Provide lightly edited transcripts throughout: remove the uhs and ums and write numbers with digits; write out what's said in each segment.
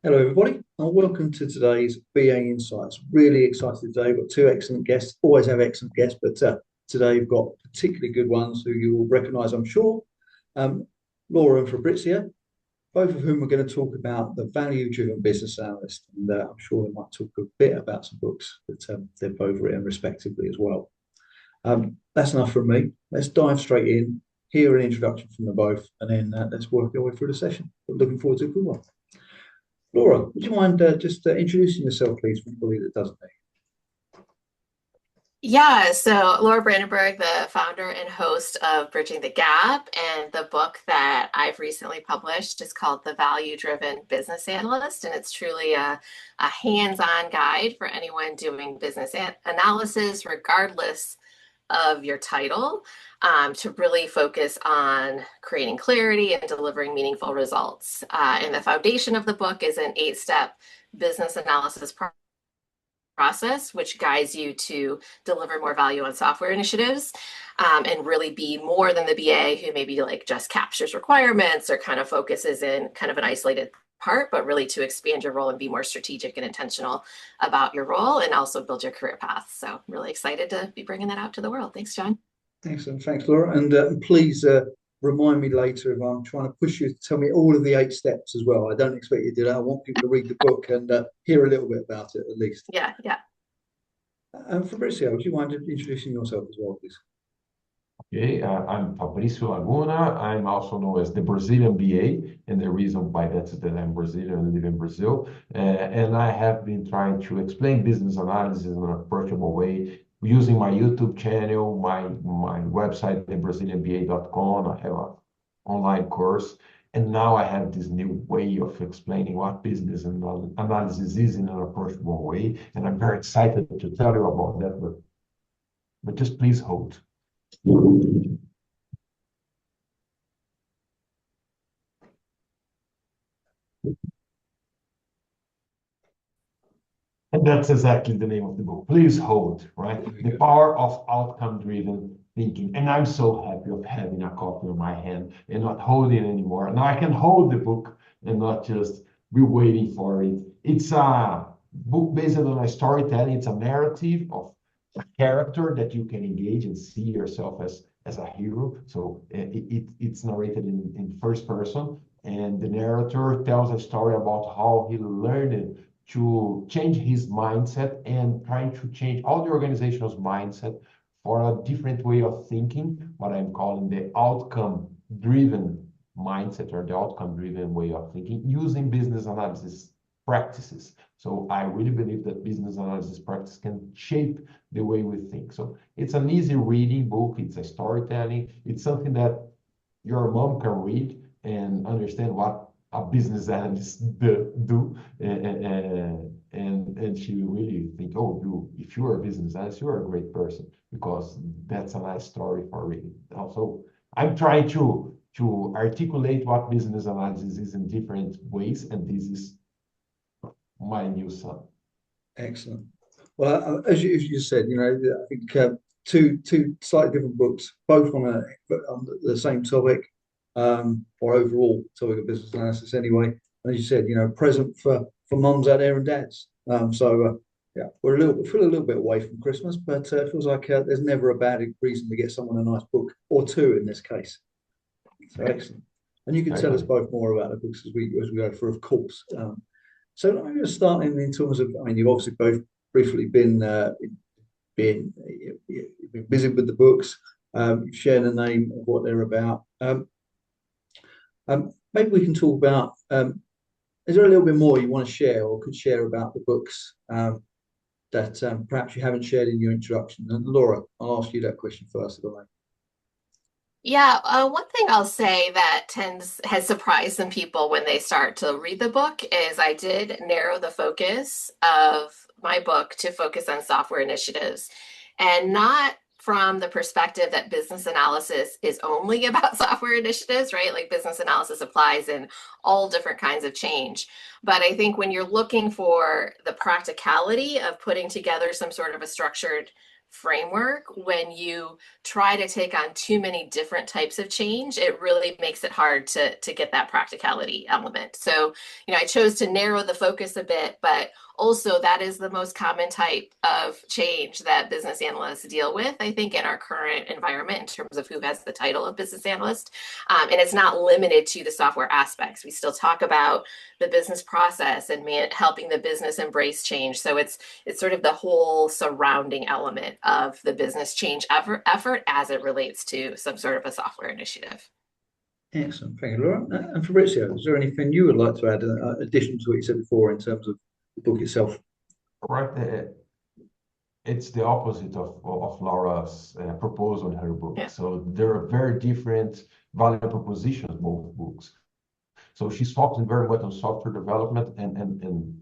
Hello, everybody, and welcome to today's BA Insights. Really excited today. We've got two excellent guests. Always have excellent guests, but today we've got particularly good ones who you will recognise, I'm sure. Um, Laura and Fabrizio, both of whom are going to talk about the value-driven business analyst, and I'm sure they might talk a bit about some books that they've both written respectively as well. That's enough from me. Let's dive straight in, hear an introduction from them both, and then let's work our way through the session. We're looking forward to a good one. Laura, would you mind just introducing yourself, please, for anybody that doesn't know? Yeah, so Laura Brandenburg, the founder and host of Bridging the Gap, and the book that I've recently published is called The Value-Driven Business Analyst, and it's truly a hands-on guide for anyone doing business analysis, regardless of your title, to really focus on creating clarity and delivering meaningful results. And the foundation of the book is an 8-step business analysis process, which guides you to deliver more value on software initiatives, and really be more than the BA who maybe like just captures requirements or kind of focuses in kind of an isolated part, but really to expand your role and be more strategic and intentional about your role and also build your career path. So I'm really excited to be bringing that out to the world. Thanks, John. Excellent. Thanks, Laura. And please remind me later if I'm trying to push you to tell me all of the 8 steps as well. I don't expect you to do that. I want people to read the book and hear a little bit about it at least. Yeah, yeah. And Fabrizio, would you mind introducing yourself as well, please? Okay, I'm Fabricio Laguna. I'm also known as the Brazilian BA, and the reason why that's that I'm Brazilian and live in Brazil. And I have been trying to explain business analysis in an approachable way using my YouTube channel, my website, thebrazilianba.com. I have an online course, and now I have this new way of explaining what business analysis is in an approachable way, and I'm very excited to tell you about that. But just please hold. And that's exactly the name of the book. Please hold, right? The power of outcome-driven thinking. And I'm so happy of having a copy in my hand and not holding it anymore. Now I can hold the book and not just be waiting for it. It's a book based on a storytelling. It's a narrative of a character that you can engage and see yourself as a hero. So it's narrated in first person. And the narrator tells a story about how he learned to change his mindset and trying to change all the organization's mindset for a different way of thinking, what I'm calling the outcome-driven mindset or the outcome-driven way of thinking using business analysis practices. So I really believe that business analysis practice can shape the way we think. So it's an easy reading book. It's a storytelling. It's something that your mom can read and understand what a business analyst do, and she really think, oh, if you're a business analyst, you're a great person because that's a nice story for reading. Also, I'm trying to articulate what business analysis is in different ways, and this is my new son. Excellent. Well, as you said, I think two slightly different books, both on the same topic, or overall topic of business analysis anyway. And as you said, present for mums out there and dads. Yeah, we feel a little bit away from Christmas, but it feels like there's never a bad reason to get someone a nice book or two in this case. So excellent. And you can tell us both more about the books as we go through, of course. So I'm going to start in terms of, I mean, you've obviously both briefly been you've been busy with the books. You've shared the name of what they're about. Maybe we can talk about, is there a little bit more you want to share or could share about the books that perhaps you haven't shared in your introduction? And Laura, I'll ask you that question first, if I may. Yeah, one thing I'll say that has surprised some people when they start to read the book is I did narrow the focus of my book to focus on software initiatives and not from the perspective that business analysis is only about software initiatives, right? Like business analysis applies in all different kinds of change. But I think when you're looking for the practicality of putting together some sort of a structured framework, when you try to take on too many different types of change, it really makes it hard to get that practicality element. So, I chose to narrow the focus a bit, but also that is the most common type of change that business analysts deal with, I think, in our current environment in terms of who has the title of business analyst. And it's not limited to the software aspects. We still talk about the business process and helping the business embrace change. So it's sort of the whole surrounding element of the business change effort as it relates to some sort of a software initiative. Excellent. Thank you, Laura. And Fabrizio, is there anything you would like to add in addition to what you said before in terms of the book itself? Right. It's the opposite of Laura's proposal in her book. Yeah. So there are very different value propositions, both books. So she's focusing very much on software development and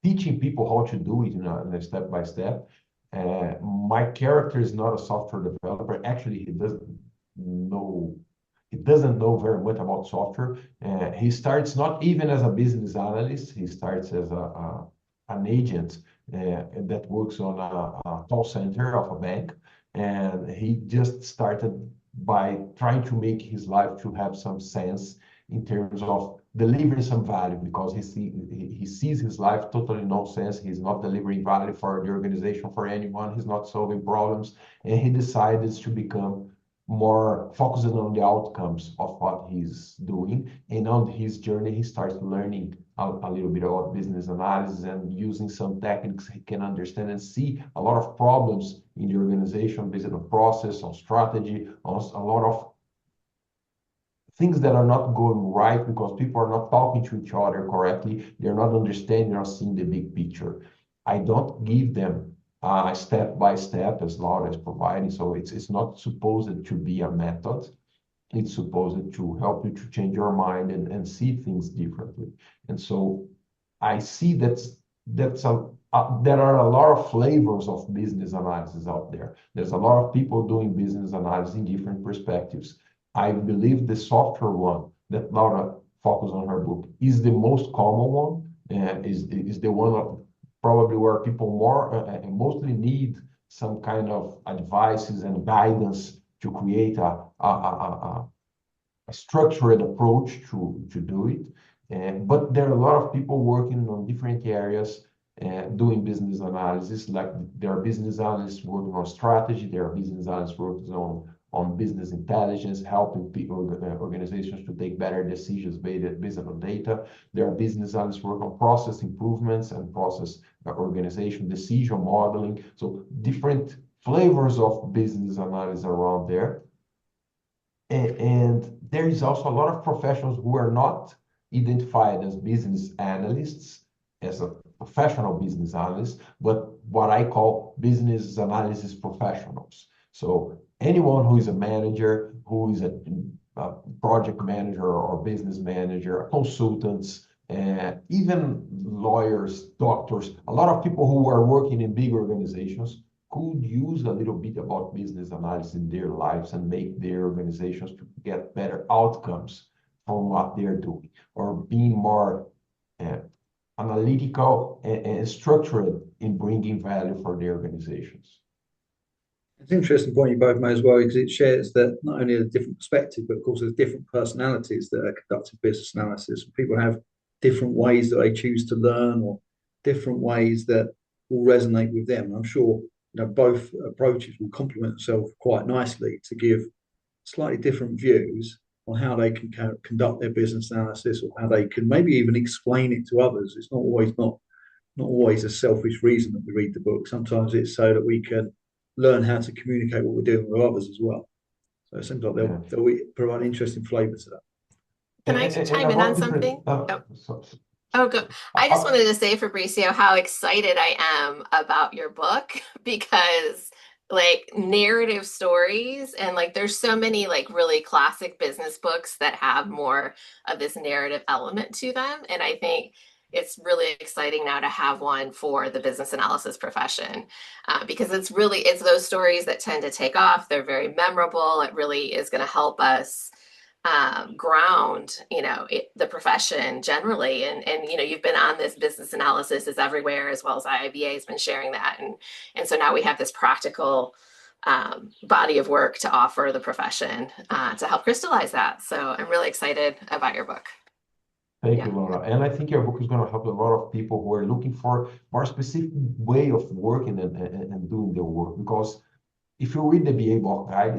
teaching people how to do it in a step by step. My character is not a software developer. Actually, he doesn't know very much about software. He starts not even as a business analyst. He starts as an agent that works on a call center of a bank. And he just started by trying to make his life to have some sense in terms of delivering some value, because he sees his life totally no sense. He's not delivering value for the organization, for anyone. He's not solving problems. And he decided to become more focused on the outcomes of what he's doing. And on his journey, he starts learning a little bit about business analysis and using some techniques he can understand and see a lot of problems in the organization based on process, on strategy, on a lot of things that are not going right because people are not talking to each other correctly. They're not understanding or seeing the big picture. I don't give them step by step as Laura is providing. So it's not supposed to be a method. It's supposed to help you to change your mind and see things differently. And so I see there are a lot of flavors of business analysis out there. There's a lot of people doing business analysis in different perspectives. I believe the software one that Laura focused on her book is the most common one, is the one probably where people mostly need some kind of advices and guidance to create a structured approach to do it. But there are a lot of people working on different areas doing business analysis. Like there are business analysts working on strategy, there are business analysts working on business intelligence, helping organizations to take better decisions based on data. There are business analysts working on process improvements and process organization, decision modeling. So different flavors of business analysis around there. And there is also a lot of professionals who are not identified as business analysts, as a professional business analyst, but what I call business analysis professionals. So anyone who is a manager, who is a project manager or business manager, consultants, even lawyers, doctors, a lot of people who are working in big organizations could use a little bit about business analysis in their lives and make their organizations to get better outcomes from what they're doing, or being more analytical and structured in bringing value for their organizations. It's an interesting point you both made as well, because it shares that not only a different perspective, but of course there's different personalities that are conducting business analysis. People have different ways that they choose to learn, or different ways that will resonate with them. I'm sure both approaches will complement themselves quite nicely to give slightly different views on how they can conduct their business analysis, or how they can maybe even explain it to others. It's not always a selfish reason that we read the book. Sometimes it's so that we can learn how to communicate what we're doing with others as well. So it seems like they'll provide an interesting flavor to that. Can I chime in on something? Oh, good. I just wanted to say, Fabricio, how excited I am about your book, because narrative stories, and there's so many really classic business books that have more of this narrative element to them. And I think it's really exciting now to have one for the business analysis profession, because it's those stories that tend to take off. They're very memorable. It really is going to help us ground, the profession generally. And you've been on this business analysis is everywhere, as well as IIBA has been sharing that. And so now we have this practical body of work to offer the profession to help crystallize that. So I'm really excited about your book. Thank you, Laura. And I think your book is going to help a lot of people who are looking for more specific way of working and doing their work. Because if you read the BA book guide,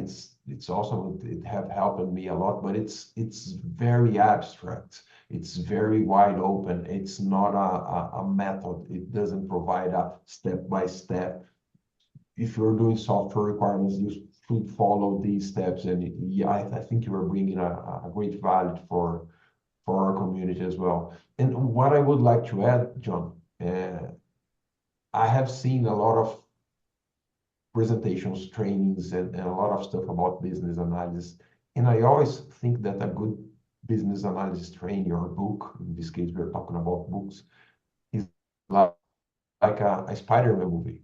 it's also, it have helped me a lot, but it's very abstract. It's very wide open. It's not a method. It doesn't provide a step-by-step. If you're doing software requirements, you should follow these steps. And yeah, I think you are bringing a great value for our community as well. And what I would like to add, John, I have seen a lot of presentations, trainings, and a lot of stuff about business analysis. And I always think that a good business analysis training or book, in this case, we're talking about books, is like a Spider-Man movie.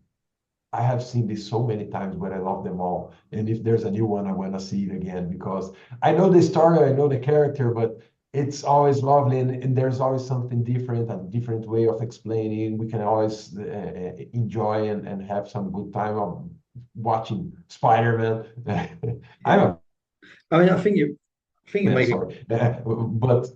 I have seen this so many times, but I love them all. And if there's a new one, I want to see it again because I know the story, I know the character, but it's always lovely, and there's always something different, a different way of explaining. We can always enjoy and have some good time of watching Spider-Man. I think you made it. But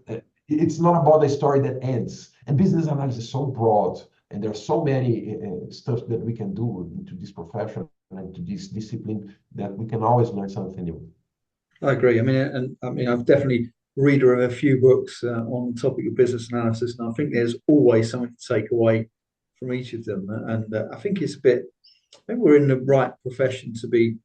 it's not about the story that ends. And business analysis is so broad, and there's so many stuff that we can do into this profession and to this discipline that we can always learn something new. I agree. I've definitely reader of a few books on the topic of business analysis, and I think there's always something to take away from each of them. And I think I think we're in the right profession to be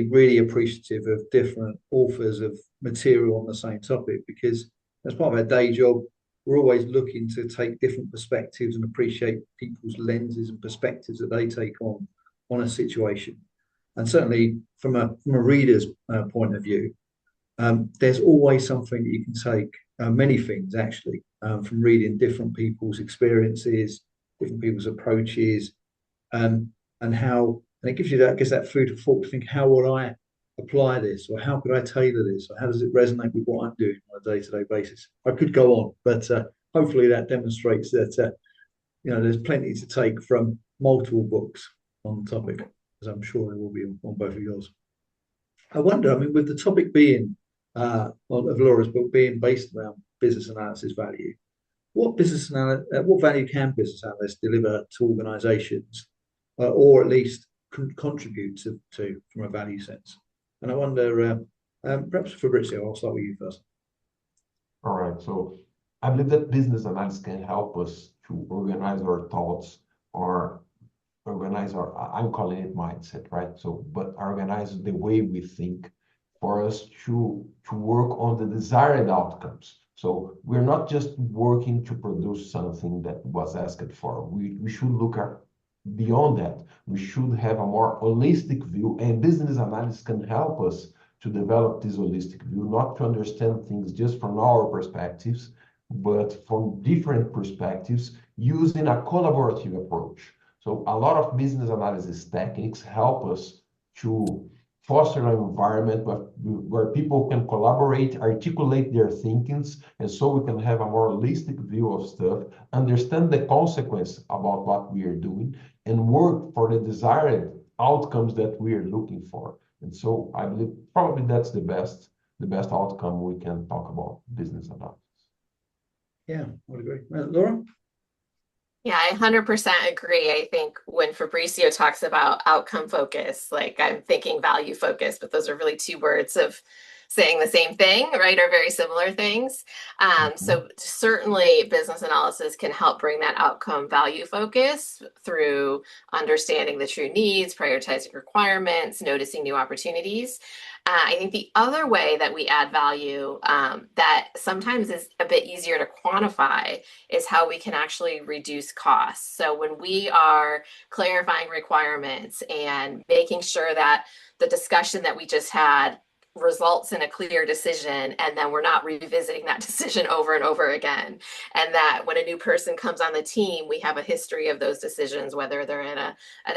really appreciative of different authors of material on the same topic, because as part of our day job, we're always looking to take different perspectives and appreciate people's lenses and perspectives that they take on a situation. And certainly from a reader's point of view, there's always something that you can take, many things actually, from reading different people's experiences, different people's approaches, and it gives you that food for thought to think, how would I apply this, or how could I tailor this, or how does it resonate with what I'm doing on a day-to-day basis? I could go on, but hopefully that demonstrates that there's plenty to take from multiple books on the topic, as I'm sure there will be on both of yours. I wonder, with the topic being of Laura's book being based around business analysis value, what value can business analysts deliver to organisations, or at least contribute to from a value sense? And I wonder, perhaps Fabricio, I'll start with you first. All right. So I believe that business analysis can help us to organize our thoughts, or organize I'm calling it mindset, right? So, but organize the way we think for us to work on the desired outcomes. So we're not just working to produce something that was asked for. We should look at beyond that. We should have a more holistic view, and business analysis can help us to develop this holistic view, not to understand things just from our perspectives, but from different perspectives using a collaborative approach. So a lot of business analysis techniques help us to foster an environment where people can collaborate, articulate their thinkings, and so we can have a more holistic view of stuff, understand the consequence about what we are doing, and work for the desired outcomes that we are looking for. And so I believe probably that's the best outcome we can talk about business analysis. Yeah, I would agree. Laura? Yeah, I 100% agree. I think when Fabricio talks about outcome focus, like I'm thinking value focus, but those are really two words of saying the same thing, right? Or very similar things. So certainly business analysis can help bring that outcome value focus through understanding the true needs, prioritizing requirements, noticing new opportunities. I think the other way that we add value that sometimes is a bit easier to quantify is how we can actually reduce costs. So when we are clarifying requirements and making sure that the discussion that we just had results in a clear decision, and then we're not revisiting that decision over and over again. And that when a new person comes on the team, we have a history of those decisions, whether they're in a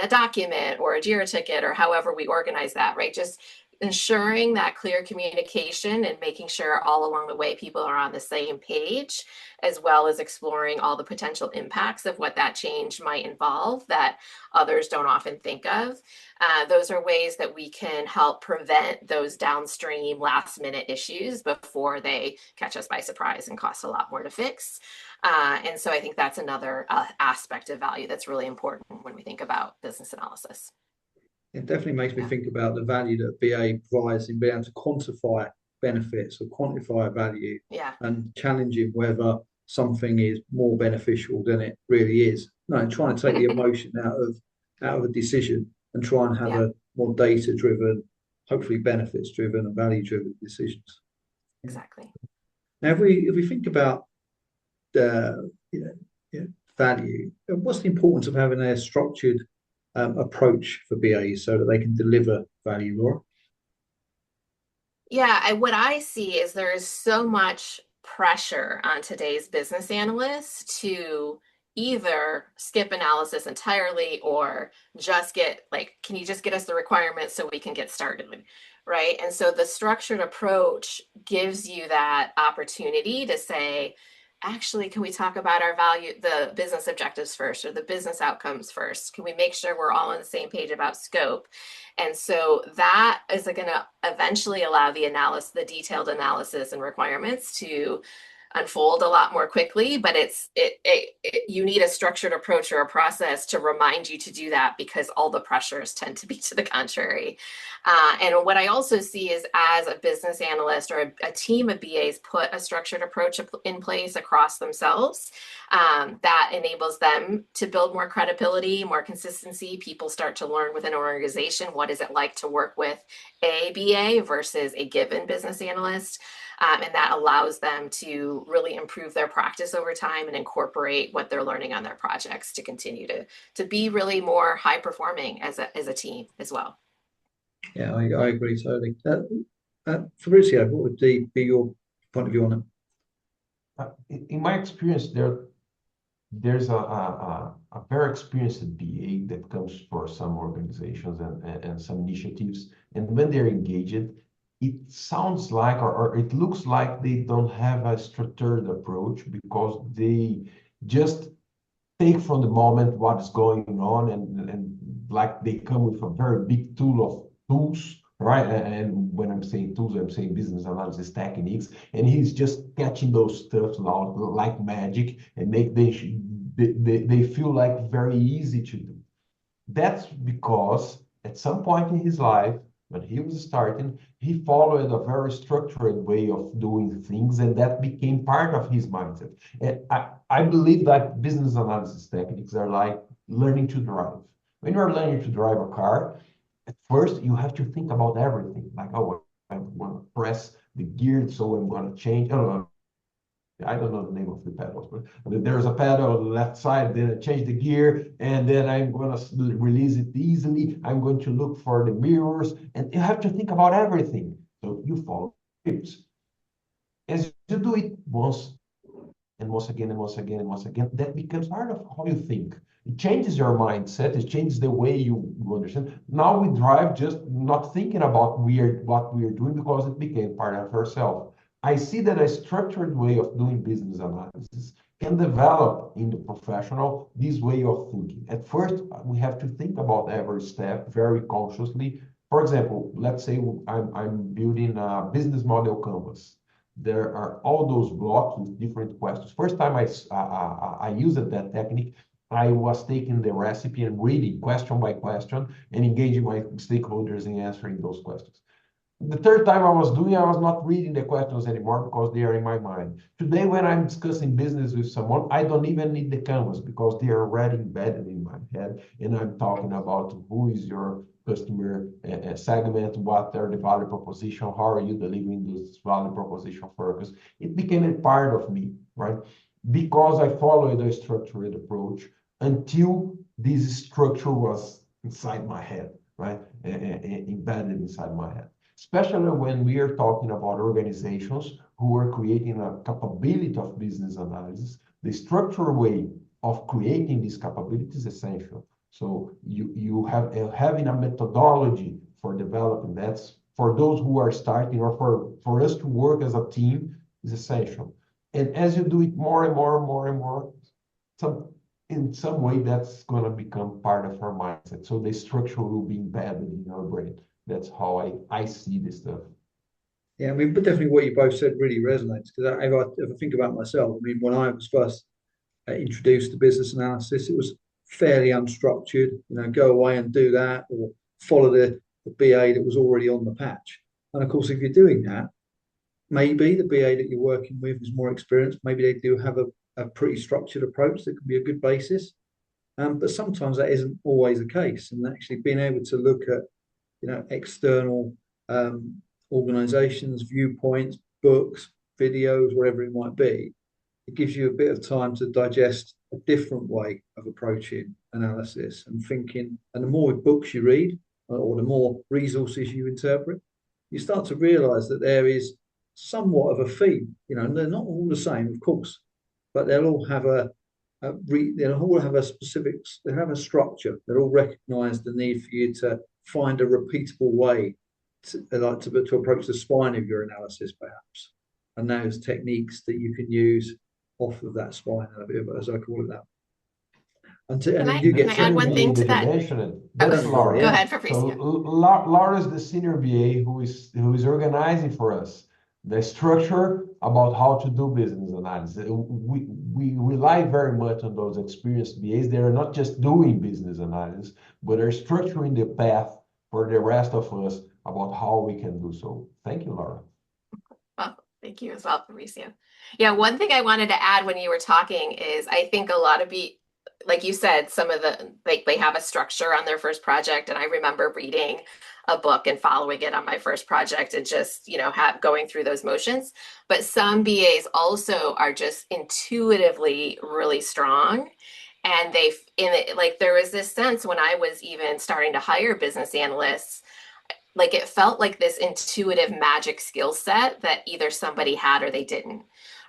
document or a JIRA ticket or however we organize that, right? Just ensuring that clear communication and making sure all along the way people are on the same page, as well as exploring all the potential impacts of what that change might involve that others don't often think of. Those are ways that we can help prevent those downstream last minute issues before they catch us by surprise and cost a lot more to fix. And so I think that's another aspect of value that's really important when we think about business analysis. It definitely makes me think about the value that BA provides in being able to quantify benefits or quantify value and challenging whether something is more beneficial than it really is. No, and trying to take the emotion out of a decision and try and have a more data-driven, hopefully benefits-driven and value-driven decisions. Exactly. Now, if we think about value, what's the importance of having a structured approach for BAs so that they can deliver value, Laura? Yeah, what I see is there is so much pressure on today's business analysts to either skip analysis entirely or just get can you just get us the requirements so we can get started, right? And so the structured approach gives you that opportunity to say, actually, can we talk about our value, the business objectives first, or the business outcomes first? Can we make sure we're all on the same page about scope? And so that is going to eventually allow the detailed analysis and requirements to unfold a lot more quickly, but you need a structured approach or a process to remind you to do that because all the pressures tend to be to the contrary. And what I also see is as a business analyst or a team of BAs put a structured approach in place across themselves, that enables them to build more credibility, more consistency. People start to learn within an organization, what is it like to work with a BA versus a given business analyst. And that allows them to really improve their practice over time and incorporate what they're learning on their projects to continue to be really more high performing as a team as well. Yeah, I agree totally. Fabricio, what would be your point of view on it? In my experience, there's a very experienced BA that comes for some organizations and some initiatives, and when they're engaged, it sounds like or it looks like they don't have a structured approach because they just take from the moment what is going on and like they come with a very big tool of tools, right? And when I'm saying tools, I'm saying business analysis techniques, and he's just catching those stuff out like magic and they feel like very easy to do. That's because at some point in his life, when he was starting, he followed a very structured way of doing things, and that became part of his mindset. And I believe that business analysis techniques are like learning to drive. When you're learning to drive a car, at first you have to think about everything. Like, oh, I'm going to press the gear, so I'm going to change. I don't know the name of the pedals, but there's a pedal on the left side, then I change the gear, and then I'm going to release it easily. I'm going to look for the mirrors, and you have to think about everything. So you follow scripts. As you do it once, and once again, and once again, and once again, that becomes part of how you think. It changes your mindset, it changes the way you understand. Now we drive just not thinking about what we are doing because it became part of ourselves. I see that a structured way of doing business analysis can develop in the professional this way of thinking. At first, we have to think about every step very consciously. For example, let's say I'm building a business model canvas. There are all those blocks with different questions. First time I used that technique, I was taking the recipe and reading question by question and engaging my stakeholders in answering those questions. The third time I was not reading the questions anymore because they are in my mind. Today, when I'm discussing business with someone, I don't even need the canvas because they are already embedded in my head. And I'm talking about who is your customer segment, what are the value proposition, how are you delivering this value proposition for us. It became a part of me, right? Because I followed a structured approach until this structure was inside my head, right? Embedded inside my head. Especially when we are talking about organizations who are creating a capability of business analysis, the structural way of creating this capability is essential. So you have having a methodology for developing that's for those who are starting or for us to work as a team is essential. And as you do it more and more and more and more, in some way that's going to become part of our mindset. So the structure will be embedded in our brain. That's how I see this stuff. Yeah, I mean, but definitely what you both said really resonates, because if I think about myself, I mean, when I was first introduced to business analysis, it was fairly unstructured. Go away and do that, or follow the BA that was already on the patch. And of course, if you're doing that, maybe the BA that you're working with is more experienced. Maybe they do have a pretty structured approach that can be a good basis. But sometimes that isn't always the case. And actually being able to look at, external organizations, viewpoints, books, videos, whatever it might be, it gives you a bit of time to digest a different way of approaching analysis and thinking. And the more books you read, or the more resources you interpret, you start to realize that there is somewhat of a theme. And they're not all the same, of course, but they'll all have they'll all have a specific, they have a structure. They'll all recognize the need for you to find a repeatable way to approach the spine of your analysis, perhaps. And those techniques that you can use off of that spine, as I call it that. Can I add one thing to that? That's Laura. Go ahead, Fabricio. So Laura is the senior BA who is organizing for us the structure about how to do business analysis. We rely very much on those experienced BAs. They are not just doing business analysis, but are structuring the path for the rest of us about how we can do so. Thank you, Laura. Well, thank you as well, Fabricio. Yeah, one thing I wanted to add when you were talking is I think a lot of like you said, some of they have a structure on their first project. And I remember reading a book and following it on my first project and just, going through those motions. But some BAs also are just intuitively really strong. And there was this sense when I was even starting to hire business analysts, like it felt like this intuitive magic skill set that either somebody had or they didn't.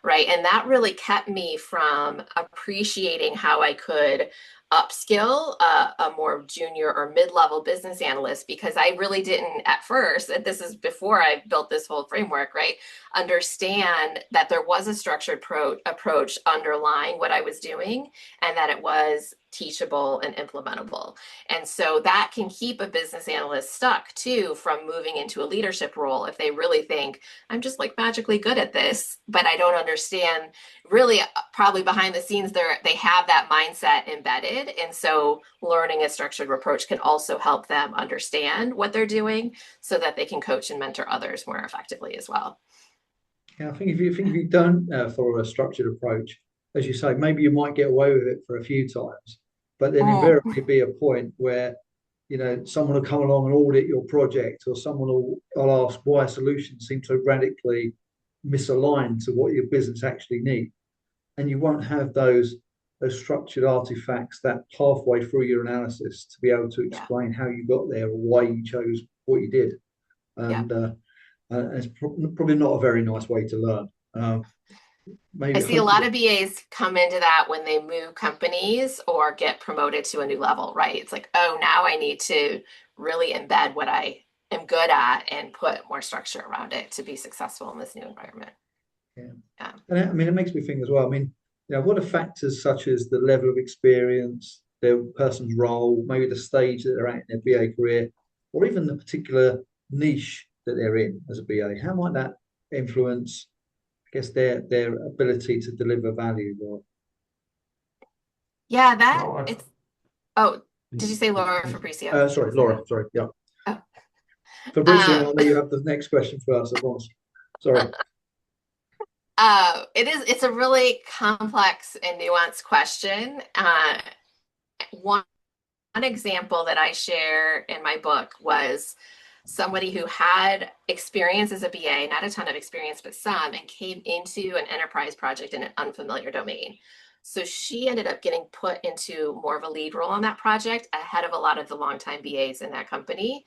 Right. And that really kept me from appreciating how I could upskill a more junior or mid-level business analyst, because I really didn't at first, and this is before I built this whole framework, right, understand that there was a structured approach underlying what I was doing and that it was teachable and implementable. And so that can keep a business analyst stuck too from moving into a leadership role if they really think I'm just like magically good at this, but I don't understand. Really, probably behind the scenes they have that mindset embedded. And so learning a structured approach can also help them understand what they're doing so that they can coach and mentor others more effectively as well. Yeah, I think if you don't follow a structured approach, as you say, maybe you might get away with it for a few times, but then invariably be a point where someone will come along and audit your project, or someone will ask why a solution seems so radically misaligned to what your business actually needs, and you won't have those structured artifacts, that pathway through your analysis to be able to explain how you got there or why you chose what you did. And it's probably not a very nice way to learn. I see a lot of BAs come into that when they move companies or get promoted to a new level, right? It's like, oh, now I need to really embed what I am good at and put more structure around it to be successful in this new environment. Yeah. And I mean, it makes me think as well. I mean, what are factors such as the level of experience, their person's role, maybe the stage that they're at in their BA career, or even the particular niche that they're in as a BA? How might that influence, I guess, their ability to deliver value? Yeah, it's. Oh, did you say Laura or Fabricio? Sorry, Laura. Sorry. Yeah. Oh. Fabricio, I know you have the next question for us at once. Sorry. It's a really complex and nuanced question. One example that I share in my book was somebody who had experience as a BA, not a ton of experience, but some, and came into an enterprise project in an unfamiliar domain. So she ended up getting put into more of a lead role on that project ahead of a lot of the longtime BAs in that company.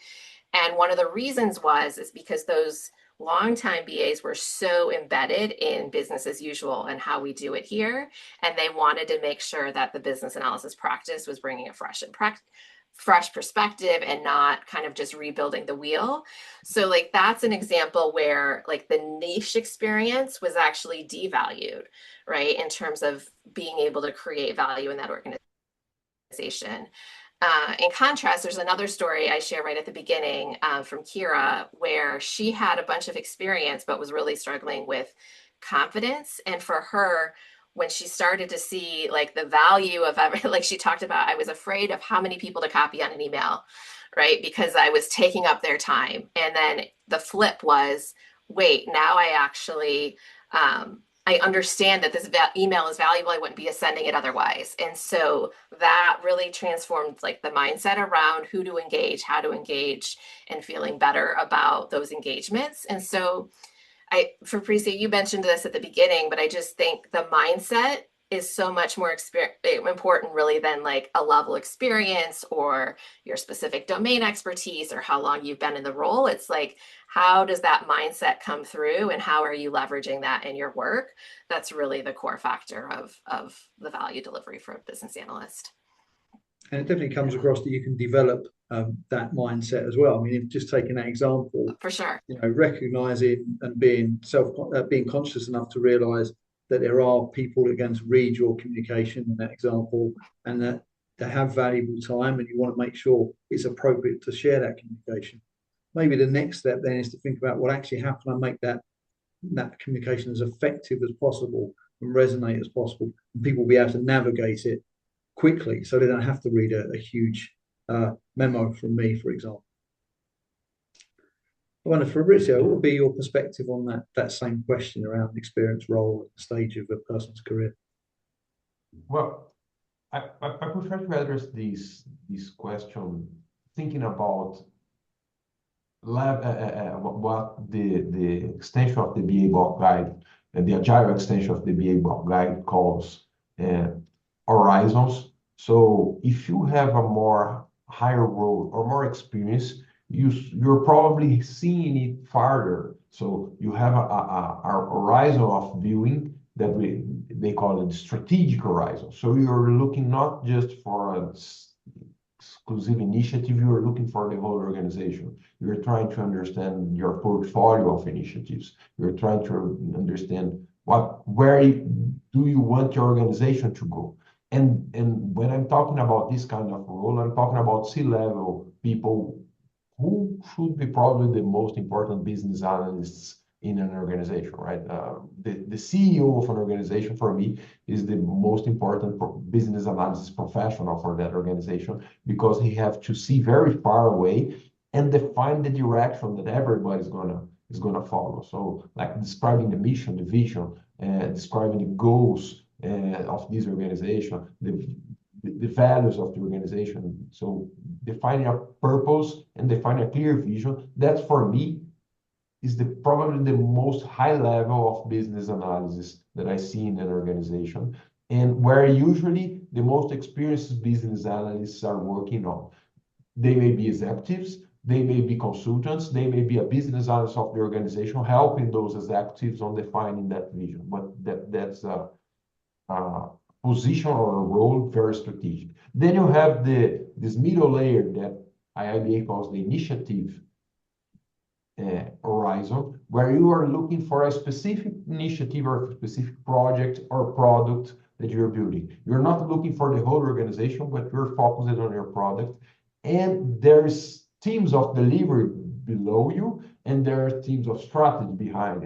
And one of the reasons is because those longtime BAs were so embedded in business as usual and how we do it here. And they wanted to make sure that the business analysis practice was bringing a fresh fresh perspective and not kind of just rebuilding the wheel. So like that's an example where like the niche experience was actually devalued, right? In terms of being able to create value in that organization. In contrast, there's another story I share right at the beginning from Kira, where she had a bunch of experience, but was really struggling with confidence. And for her, when she started to see like the value of like she talked about, I was afraid of how many people to copy on an email, right? Because I was taking up their time. And then the flip was, wait, now I actually, I understand that this email is valuable. I wouldn't be sending it otherwise. And so that really transformed like the mindset around who to engage, how to engage, and feeling better about those engagements. And so Fabricio, you mentioned this at the beginning, but I just think the mindset is so much more important really than like a level experience or your specific domain expertise or how long you've been in the role. It's like, how does that mindset come through and how are you leveraging that in your work? That's really the core factor of the value delivery for a business analyst. And it definitely comes across that you can develop that mindset as well. I mean, just taking that example, for sure, recognizing and being being conscious enough to realize that there are people that are going to read your communication in that example, and that they have valuable time, and you want to make sure it's appropriate to share that communication. Maybe the next step then is to think about, well, actually, how can I make that communication as effective as possible and resonate as possible, and people will be able to navigate it quickly, so they don't have to read a huge memo from me, for example. I wonder, Fabricio, what would be your perspective on that same question around experience, role, and stage of a person's career? Well, I prefer to address this question thinking about what the extension of the BA block guide and the agile extension of the BA block guide calls horizons. So if you have a more higher role or more experience, you're probably seeing it farther. So you have a horizon of viewing that they call it strategic horizon. So you're looking not just for an exclusive initiative, you're looking for the whole organization. You're trying to understand your portfolio of initiatives. You're trying to understand where do you want your organization to go. And when I'm talking about this kind of role, I'm talking about C-level people who should be probably the most important business analysts in an organization, right? The CEO of an organization for me is the most important business analysis professional for that organization, because he have to see very far away and define the direction that everybody's gonna follow. So like describing the mission, the vision, describing the goals of this organization, the values of the organization. So defining a purpose and defining a clear vision, that's for me is probably the most high level of business analysis that I see in an organization, and where usually the most experienced business analysts are working on. They may be executives, they may be consultants, they may be a business analyst of the organization, helping those executives on defining that vision. But that's a position or a role very strategic. Then you have this middle layer that IIBA calls the initiative horizon, where you are looking for a specific initiative or a specific project or product that you're building. You're not looking for the whole organization, but you're focused on your product. And there's teams of delivery below you, and there are teams of strategy behind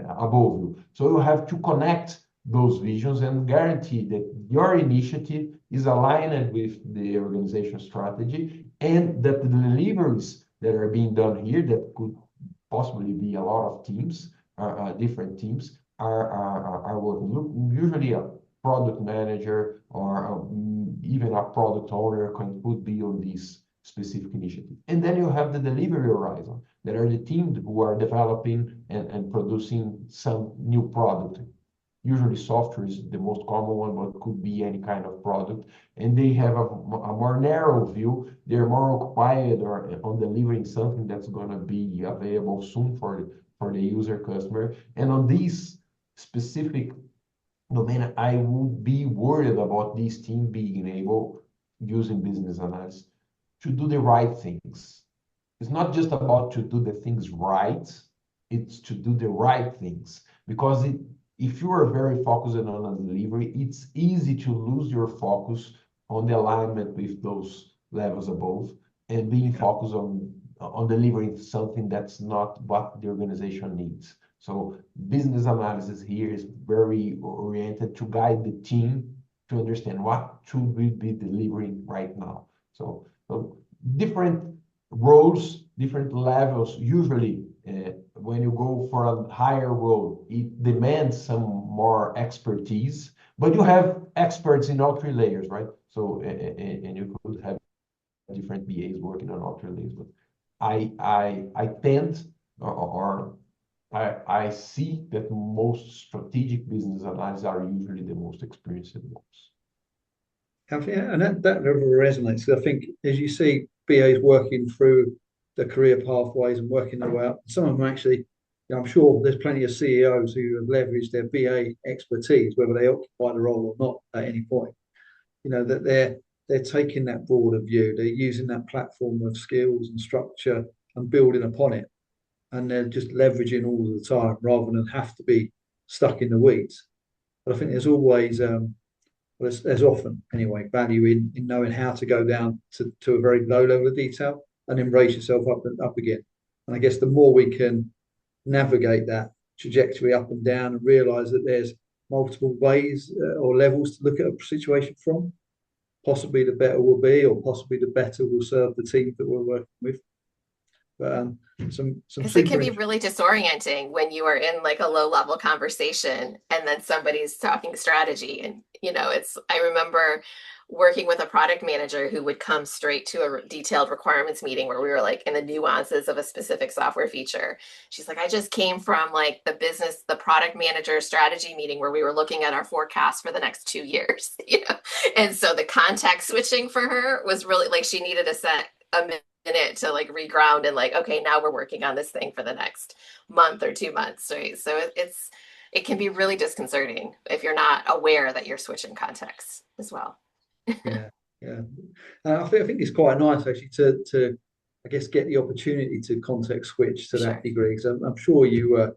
above you. So you have to connect those visions and guarantee that your initiative is aligned with the organization strategy, and that the deliveries that are being done here, that could possibly be a lot of teams, different teams, are working. Usually a product manager or even a product owner could be on this specific initiative. And then you have the delivery horizon, that are the teams who are developing and producing some new product. Usually software is the most common one, but could be any kind of product. And they have a more narrow view. They're more occupied on delivering something that's going to be available soon for the user customer. And on this specific domain, I would be worried about this team being able, using business analysis, to do the right things. It's not just about to do the things right, it's to do the right things. Because if you are very focused on a delivery, it's easy to lose your focus on the alignment with those levels above and being focused on delivering something that's not what the organization needs. So business analysis here is very oriented to guide the team to understand what should we be delivering right now. So different roles, different levels. Usually, when you go for a higher role, it demands some more expertise, but you have experts in all three layers, right? So, and you could have different BAs working on all three layers. But I tend, or I see that most strategic business analysts are usually the most experienced ones. And that resonates. I think as you see BAs working through the career pathways and working their way up, some of them actually, I'm sure there's plenty of CEOs who have leveraged their BA expertise, whether they occupy the role or not at any point. That they're taking that broader view, they're using that platform of skills and structure and building upon it, and they're just leveraging all the time rather than have to be stuck in the weeds. But I think there's always there's often anyway value in knowing how to go down to a very low level of detail and then raise yourself up again. And I guess the more we can navigate that trajectory up and down and realize that there's multiple ways or levels to look at a situation from, possibly the better we'll be, or possibly the better will serve the team that we're working with. But because it can be really disorienting when you are in like a low level conversation and then somebody's talking strategy. And I remember working with a product manager who would come straight to a detailed requirements meeting where we were like in the nuances of a specific software feature. She's like, I just came from like the product manager strategy meeting where we were looking at our forecast for the next 2 years. And so the context switching for her was really like she needed a minute to like reground and like, okay, now we're working on this thing for the next month or 2 months, right? So it can be really disconcerting if you're not aware that you're switching contexts as well. Yeah. I think it's quite nice actually to I guess get the opportunity to context switch to that degree. Because I'm sure you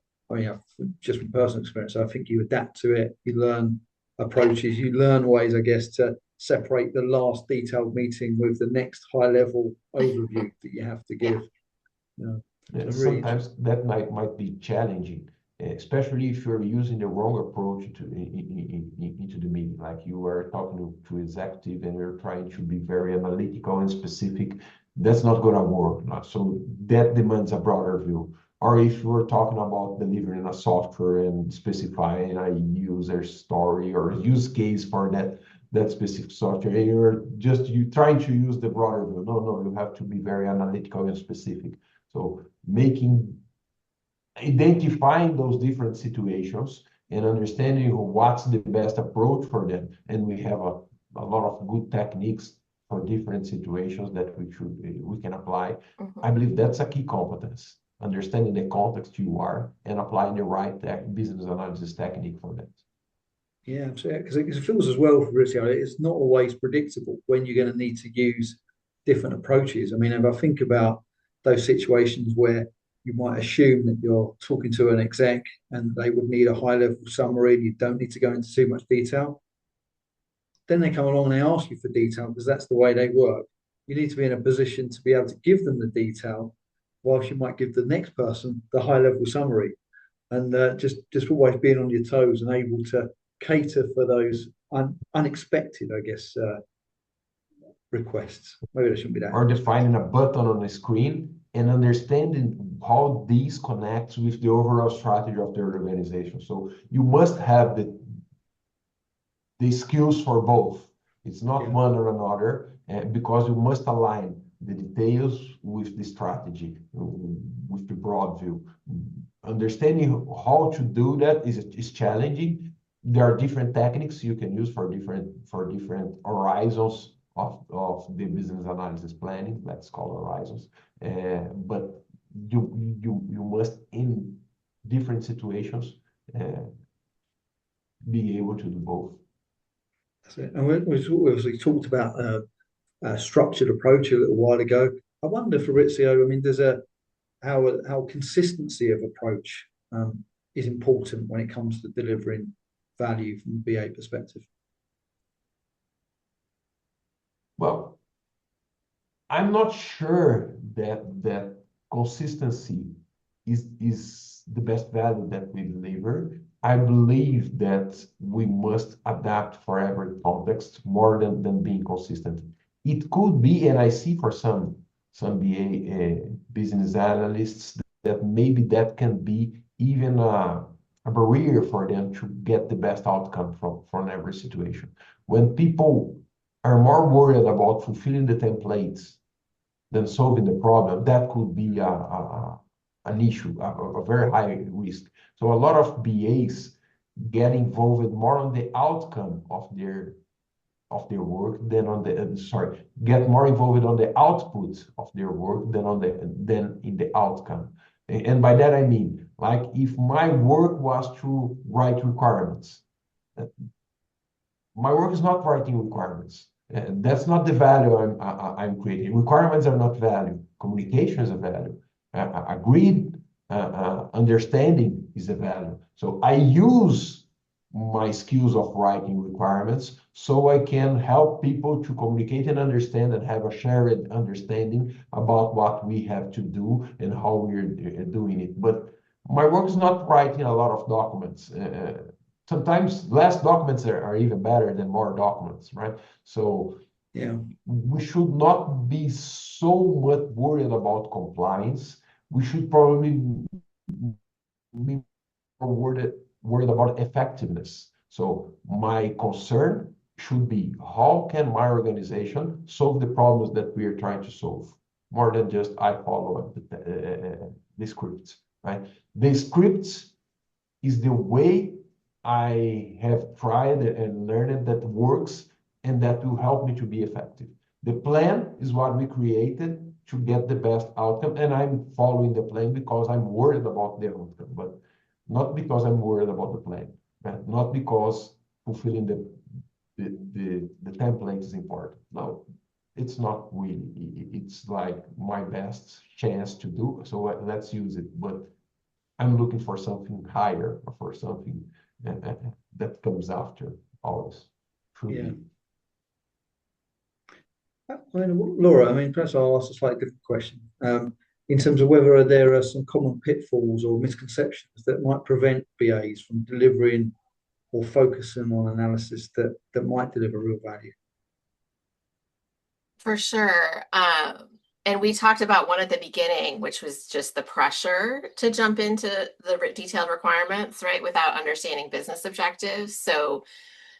just from personal experience, I think you adapt to it, you learn approaches, you learn ways, I guess, to separate the last detailed meeting with the next high level overview that you have to give. Sometimes that might be challenging, especially if you're using the wrong approach into the meeting. Like you are talking to executive and you're trying to be very analytical and specific. That's not going to work. So that demands a broader view. Or if you're talking about delivering a software and specifying a user story or use case for that specific software, you're trying to use the broader view. No, you have to be very analytical and specific. So identifying those different situations and understanding what's the best approach for them. And we have a lot of good techniques for different situations that we can apply. Mm-hmm. I believe that's a key competence, understanding the context you are and applying the right business analysis technique for that. Yeah, absolutely. Because it feels as well, Fabricio, it's not always predictable when you're going to need to use different approaches. I mean, if I think about those situations where you might assume that you're talking to an exec and they would need a high-level summary and you don't need to go into too much detail, then they come along and they ask you for detail because that's the way they work. You need to be in a position to be able to give them the detail whilst you might give the next person the high-level summary. And just always being on your toes and able to cater for those unexpected, I guess, requests. Maybe that shouldn't be that. Or defining a button on the screen and understanding how these connect with the overall strategy of the organization. So you must have the skills for both. It's not one or another, because you must align the details with the strategy, with the broad view. Understanding how to do that is challenging. There are different techniques you can use for different horizons of the business analysis planning. Let's call horizons, but you must in different situations be able to do both. That's it. And we obviously talked about structured approach a little while ago. I wonder, Fabrizio, I mean, there's how consistency of approach is important when it comes to delivering value from a BA perspective. Well, I'm not sure that consistency is the best value that we deliver. I believe that we must adapt for every context more than being consistent. It could be, and I see for some BA business analysts that maybe that can be even a barrier for them to get the best outcome from every situation. When people are more worried about fulfilling the templates than solving the problem, that could be an issue, a very high risk. So a lot of BAs get involved more on the outcome of their work than on the get more involved on the output of their work than in the outcome. And by that I mean, like, if my work was to write requirements, my work is not writing requirements. That's not the value I'm creating. Requirements are not value. Communication is a value. Agreed understanding is a value. So I use my skills of writing requirements so I can help people to communicate and understand and have a shared understanding about what we have to do and how we're doing it. But my work is not writing a lot of documents. Sometimes less documents are even better than more documents, right? So yeah, we should not be so much worried about compliance. We should probably be more worried about effectiveness. So my concern should be, how can my organization solve the problems that we are trying to solve, more than just I follow the scripts, right? The scripts is the way I have tried and learned that works and that will help me to be effective. The plan is what we created to get the best outcome, and I'm following the plan because I'm worried about the outcome, but not because I'm worried about the plan, right? Not because fulfilling the template is important. No, it's not really. It's like my best chance to do, so let's use it. But I'm looking for something higher, or for something that comes after always. Truly. Yeah. I mean, Laura, I mean, perhaps I'll ask a slightly different question. In terms of whether there are some common pitfalls or misconceptions that might prevent BAs from delivering or focusing on analysis that might deliver real value. For sure. And we talked about one at the beginning, which was just the pressure to jump into the detailed requirements, right, without understanding business objectives. So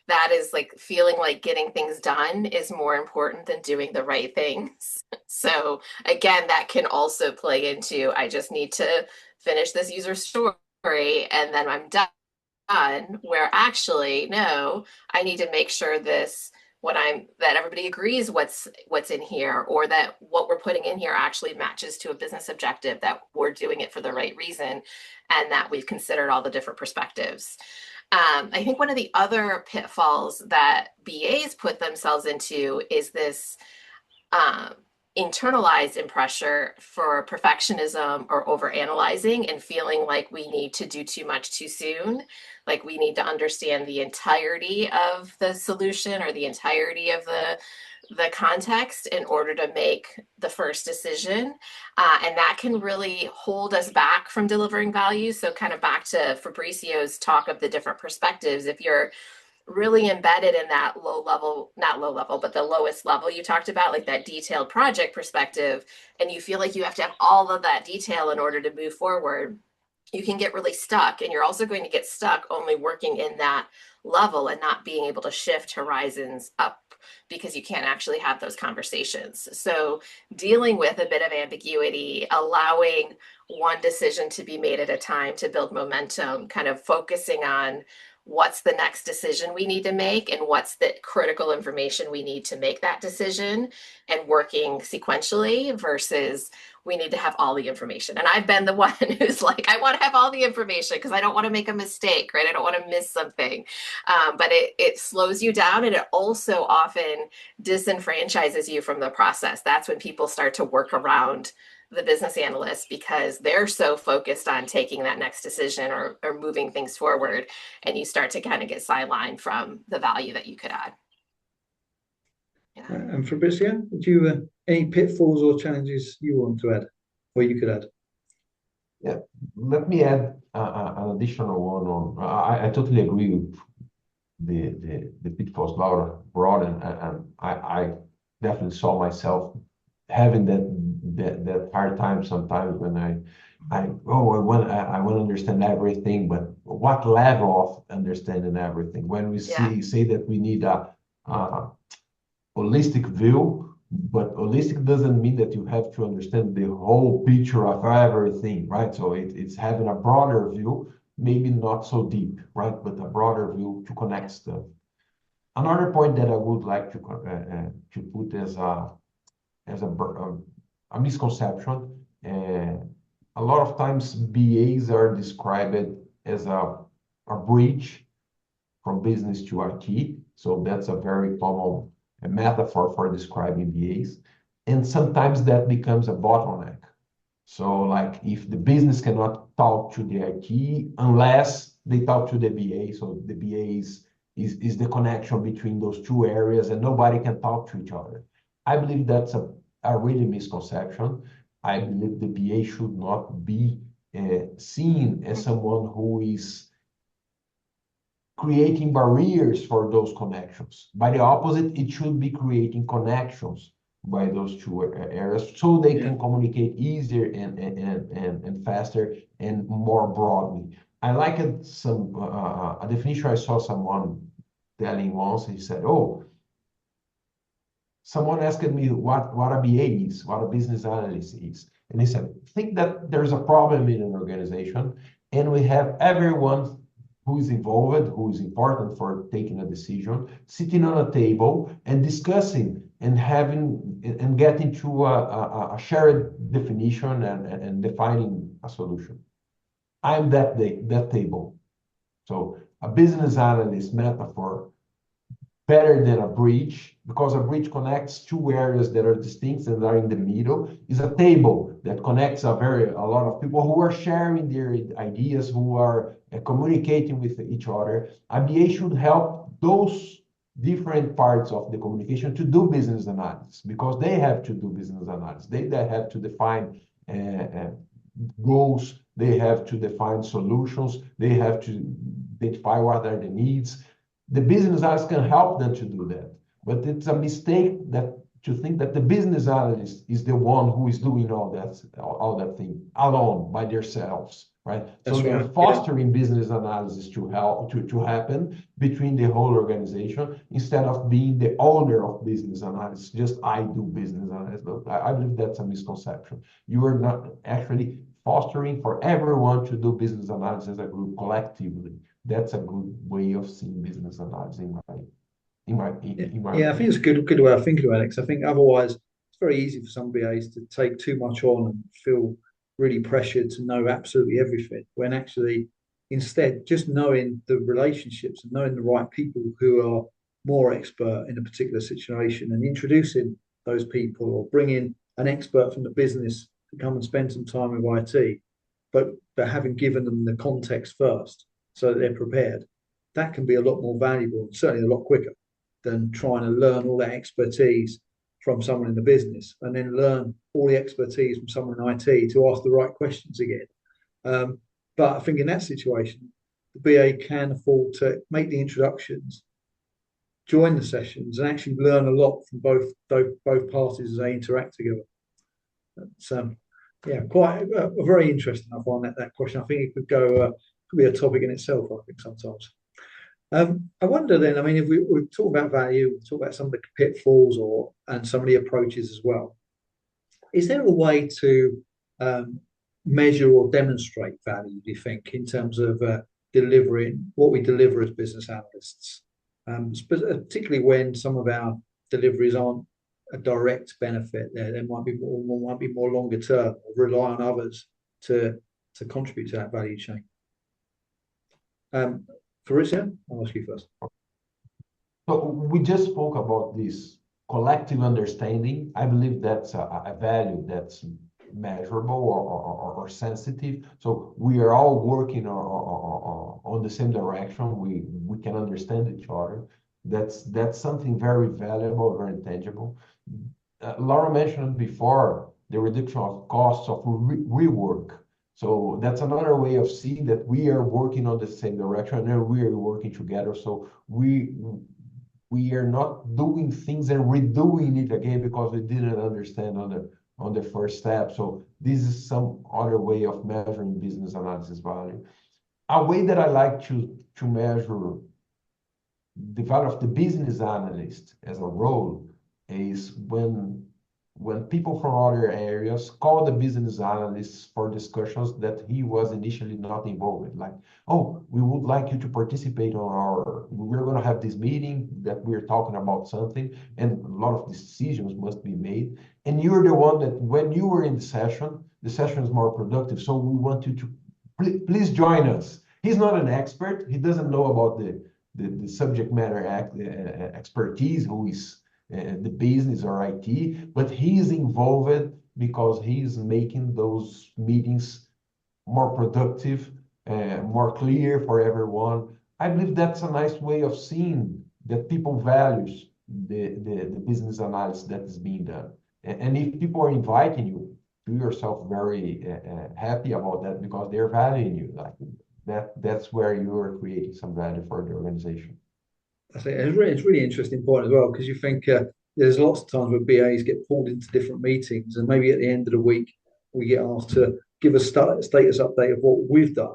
that is like feeling like getting things done is more important than doing the right things. So again, that can also play into, I just need to finish this user story and then I'm done, where actually, no, I need to make sure that everybody agrees what's in here, or that what we're putting in here actually matches to a business objective, that we're doing it for the right reason, and that we've considered all the different perspectives. I think one of the other pitfalls that BAs put themselves into is this internalized pressure for perfectionism or overanalyzing and feeling like we need to do too much too soon, like we need to understand the entirety of the solution or the entirety of the context in order to make the first decision. And that can really hold us back from delivering value. So kind of back to Fabricio's talk of the different perspectives, if you're really embedded in that not low level, but the lowest level you talked about, like that detailed project perspective, and you feel like you have to have all of that detail in order to move forward, you can get really stuck. And you're also going to get stuck only working in that level and not being able to shift horizons up, because you can't actually have those conversations. So dealing with a bit of ambiguity, allowing one decision to be made at a time to build momentum, kind of focusing on what's the next decision we need to make and what's the critical information we need to make that decision, and working sequentially versus we need to have all the information. And I've been the one who's like, I want to have all the information because I don't want to make a mistake, right? I don't want to miss something. But it slows you down, and it also often disenfranchises you from the process. That's when people start to work around the business analyst because they're so focused on taking that next decision or moving things forward, and you start to kind of get sidelined from the value that you could add. Yeah. And Fabricio, would you any pitfalls or challenges you want to add, or you could add? Yeah, let me add an additional one on. I totally agree with the pitfalls Laura brought, and I definitely saw myself having that hard time sometimes when I want to understand everything, but what level of understanding everything? When we say that we need a holistic view, but holistic doesn't mean that you have to understand the whole picture of everything, right? So it's having a broader view, maybe not so deep, right? But a broader view to connect stuff. Another point that I would like to put as a misconception, a lot of times BAs are described as a bridge from business to IT. So that's a very common metaphor for describing BAs. And sometimes that becomes a bottleneck. So like if the business cannot talk to the IT unless they talk to the BA, so the BA is the connection between those two areas and nobody can talk to each other. I believe that's a really misconception. I believe the BA should not be seen as someone who is creating barriers for those connections. By the opposite, it should be creating connections by those two areas so they can communicate easier and faster and more broadly. I like a definition I saw someone telling once. He said, someone asked me what a BA is, what a business analyst is. And he said, think that there's a problem in an organization and we have everyone who is involved, who is important for taking a decision, sitting on a table and discussing and getting to a shared definition and defining a solution. I'm that table. So a business analyst metaphor better than a bridge, because a bridge connects two areas that are distinct and are in the middle, is a table that connects a lot of people who are sharing their ideas, who are communicating with each other. A BA should help those different parts of the communication to do business analysis, because they have to do business analysis. They have to define goals, they have to define solutions, they have to identify what are the needs. The business analyst can help them to do that, but it's a mistake to think that the business analyst is the one who is doing all that thing alone by themselves, right? So they're fostering business analysis to help to happen between the whole organization instead of being the owner of business analysis. Just I do business analysis. I believe that's a misconception. You are not actually fostering for everyone to do business analysis as a group collectively. That's a good way of seeing business analysis in my I think it's a good way of thinking about it, because I think otherwise it's very easy for some BAs to take too much on and feel really pressured to know absolutely everything, when actually instead just knowing the relationships and knowing the right people who are more expert in a particular situation and introducing those people, or bringing an expert from the business to come and spend some time with IT, but having given them the context first so that they're prepared, that can be a lot more valuable and certainly a lot quicker than trying to learn all that expertise from someone in the business and then learn all the expertise from someone in IT to ask the right questions again. But I think in that situation, the BA can afford to make the introductions, join the sessions, and actually learn a lot from both parties as they interact together. So, quite very interesting. I find that question. I think it could go could be a topic in itself, I think, sometimes. I wonder then, I mean, if we talk about value, we talk about some of the pitfalls and some of the approaches as well. Is there a way to measure or demonstrate value, do you think, in terms of delivering what we deliver as business analysts, particularly when some of our deliveries aren't a direct benefit. There might be more longer term, or rely on others to contribute to that value chain. Fabricio, I'll ask you first. So we just spoke about this collective understanding. I believe that's a value that's measurable or sensitive. So we are all working on the same direction. We can understand each other. That's something very valuable, very tangible. Laura mentioned before the reduction of costs of rework. So that's another way of seeing that we are working on the same direction and we are working together. So we are not doing things and redoing it again because we didn't understand on the first step. So this is some other way of measuring business analysis value. A way that I like to measure the value of the business analyst as a role is when people from other areas call the business analysts for discussions that he was initially not involved in. Like, oh, we would like you to participate we're going to have this meeting that we're talking about something, and a lot of decisions must be made. And you're the one that when you were in the session is more productive. So we want you to please join us. He's not an expert. He doesn't know about the subject matter expertise, who is the business or IT, but he's involved because he's making those meetings more productive, more clear for everyone. I believe that's a nice way of seeing that people values the business analysis that is being done. And if people are inviting you, do yourself very happy about that because they're valuing you. Like that's where you are creating some value for the organization. I think it's really interesting point as well, because you think there's lots of times where BAs get pulled into different meetings, and maybe at the end of the week we get asked to give a status update of what we've done.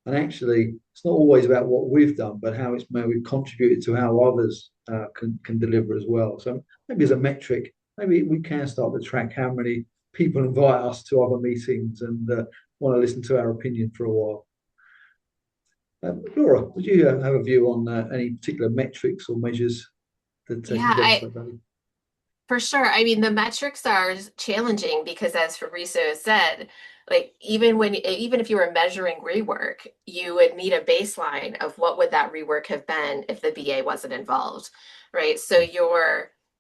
And actually, it's not always about what we've done, but how we've contributed to how others can deliver as well. So maybe as a metric, maybe we can start to track how many people invite us to other meetings and want to listen to our opinion for a while. Laura, would you have a view on any particular metrics or measures that demonstrate value? For sure. I mean, the metrics are challenging because, as Fabricio said, like even if you were measuring rework, you would need a baseline of what would that rework have been if the BA wasn't involved, right? So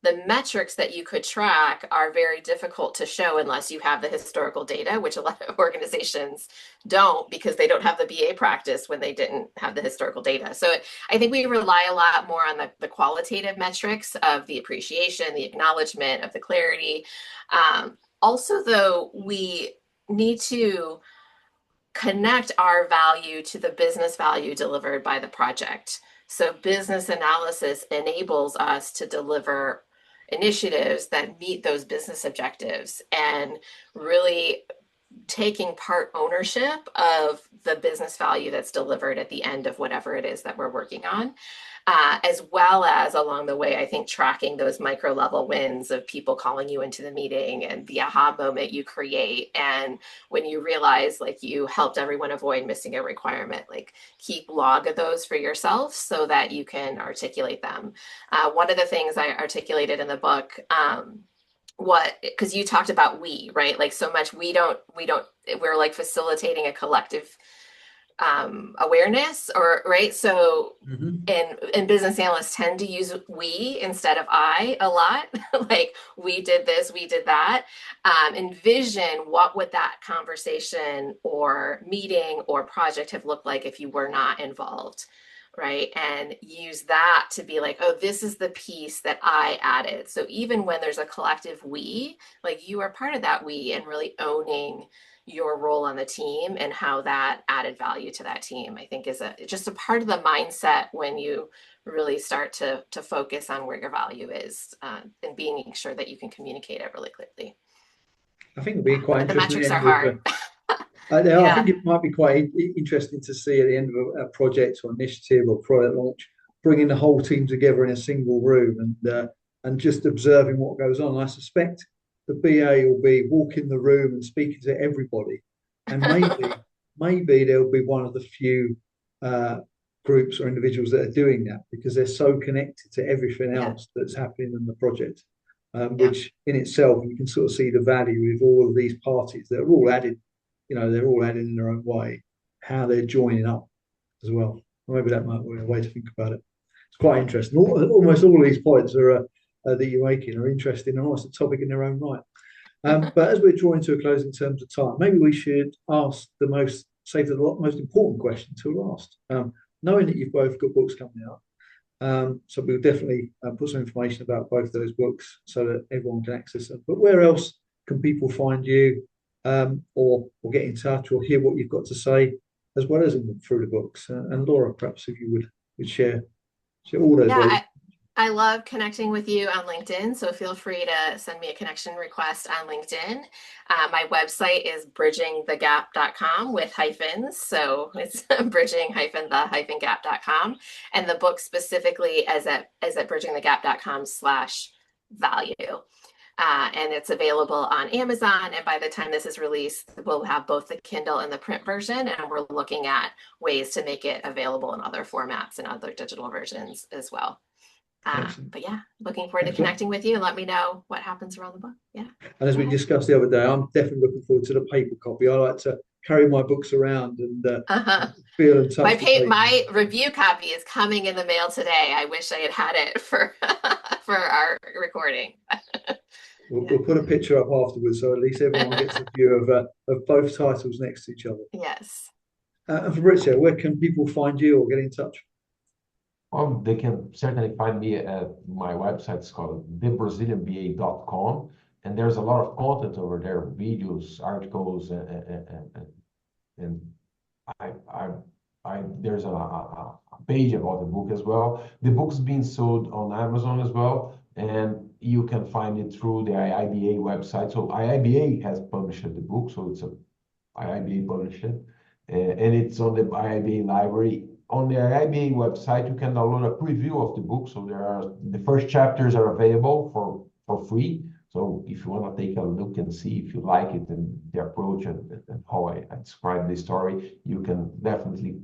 the metrics that you could track are very difficult to show unless you have the historical data, which a lot of organizations don't because they don't have the BA practice when they didn't have the historical data. So I think we rely a lot more on the qualitative metrics of the appreciation, the acknowledgement of the clarity. Also, though, we need to connect our value to the business value delivered by the project. So business analysis enables us to deliver initiatives that meet those business objectives and really taking part ownership of the business value that's delivered at the end of whatever it is that we're working on, as well as along the way, I think tracking those micro level wins of people calling you into the meeting and the aha moment you create. And when you realize like you helped everyone avoid missing a requirement, like keep log of those for yourself so that you can articulate them. One of the things I articulated in the book, because you talked about right? Like so much we're like facilitating a collective awareness right. So and business analysts tend to use we instead of I a lot. Like we did this, we did that. Envision what would that conversation or meeting or project have looked like if you were not involved. Right. And use that to be like, oh, this is the piece that I added. So even when there's a collective we, like you are part of that we and really owning your role on the team and how that added value to that team, I think is just a part of the mindset when you really start to focus on where your value is and being sure that you can communicate it really clearly. I think it'll be quite interesting. The metrics are hard. I think it might be quite interesting to see at the end of a project or initiative or product launch, bringing the whole team together in a single room and just observing what goes on. I suspect the BA will be walking the room and speaking to everybody, and maybe there'll be one of the few groups or individuals that are doing that, because they're so connected to everything else that's happening in the project, which in itself, you can sort of see the value of all of these parties that are all added, they're all added in their own way, how they're joining up as well. Maybe that might be a way to think about it. It's quite interesting. Almost all of these points are that you're making are interesting and almost a topic in their own right. But as we're drawing to a close in terms of time, maybe we should ask save the most important question till last. Knowing that you've both got books coming out, so we'll definitely put some information about both those books so that everyone can access them. But where else can people find you, or get in touch or hear what you've got to say, as well as through the books? And Laura, perhaps if you would share all those ways. I love connecting with you on LinkedIn, so feel free to send me a connection request on LinkedIn. My website is bridgingthegap.com with hyphens, so it's bridging-the-gap.com, and the book specifically is at bridgingthegap.com/value. And it's available on Amazon, and by the time this is released, we'll have both the Kindle and the print version, and we're looking at ways to make it available in other formats and other digital versions as well. But yeah, looking forward to connecting with you, and let me know what happens around the book. Yeah. And as we discussed the other day, I'm definitely looking forward to the paper copy. I like to carry my books around and feel and touch. My review copy is coming in the mail today. I wish I had it for our recording. We'll put a picture up afterwards, so at least everyone gets a view of both titles next to each other. Yes. And Fabricio, where can people find you or get in touch? Well, they can certainly find me at my website. It's called thebrazilianba.com, and there's a lot of content over there, videos, articles, and there's a page about the book as well. The book's being sold on Amazon as well, and you can find it through the IIBA website. So IIBA has published the book, so it's IIBA published it, and it's on the IIBA library. On the IIBA website, you can download a preview of the book. So the first chapters are available for free. So if you want to take a look and see if you like it and the approach and how I describe the story, you can definitely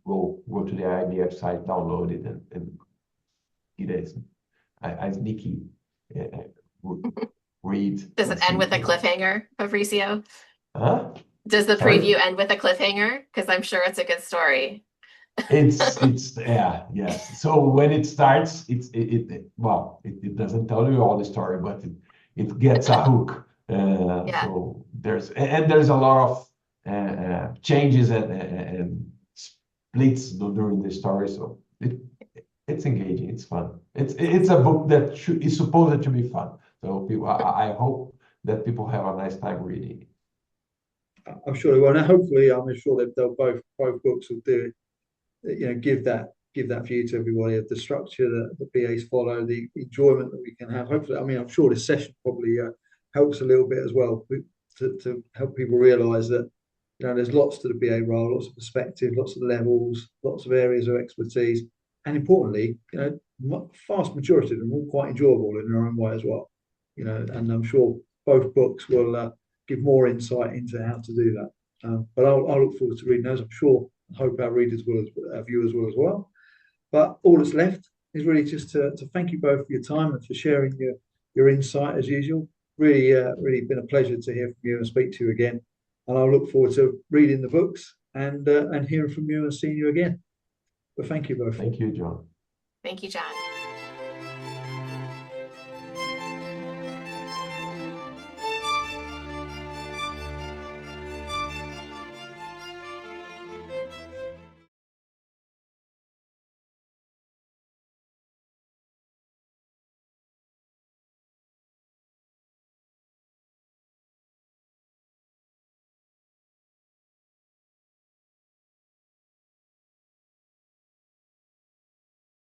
go to the IIBA website, download it, and it is a sneaky read. Does it end with a cliffhanger, Fabricio? Huh? Does the preview end with a cliffhanger? Because I'm sure it's a good story. It's yes. So when it starts, it doesn't tell you all the story, but it gets a hook. So there's a lot of changes and splits during the story. So it's engaging. It's fun. It's a book that is supposed to be fun. So I hope that people have a nice time reading it. I'm sure they will. And hopefully, I'm sure that both books will do it. Give that view to everybody of the structure that the BAs follow, the enjoyment that we can have. Hopefully, I'm sure this session probably helps a little bit as well to help people realise that there's lots to the BA role, lots of perspective, lots of levels, lots of areas of expertise, and importantly, vast majority of them are all quite enjoyable in their own way as well. And I'm sure both books will give more insight into how to do that. But I'll look forward to reading those. I'm sure, I hope our readers will, our viewers will as well. But all that's left is really just to thank you both for your time and for sharing your insight as usual. Really been a pleasure to hear from you and speak to you again. And I'll look forward to reading the books and hearing from you and seeing you again. But thank you both. Thank you, John. Thank you, John.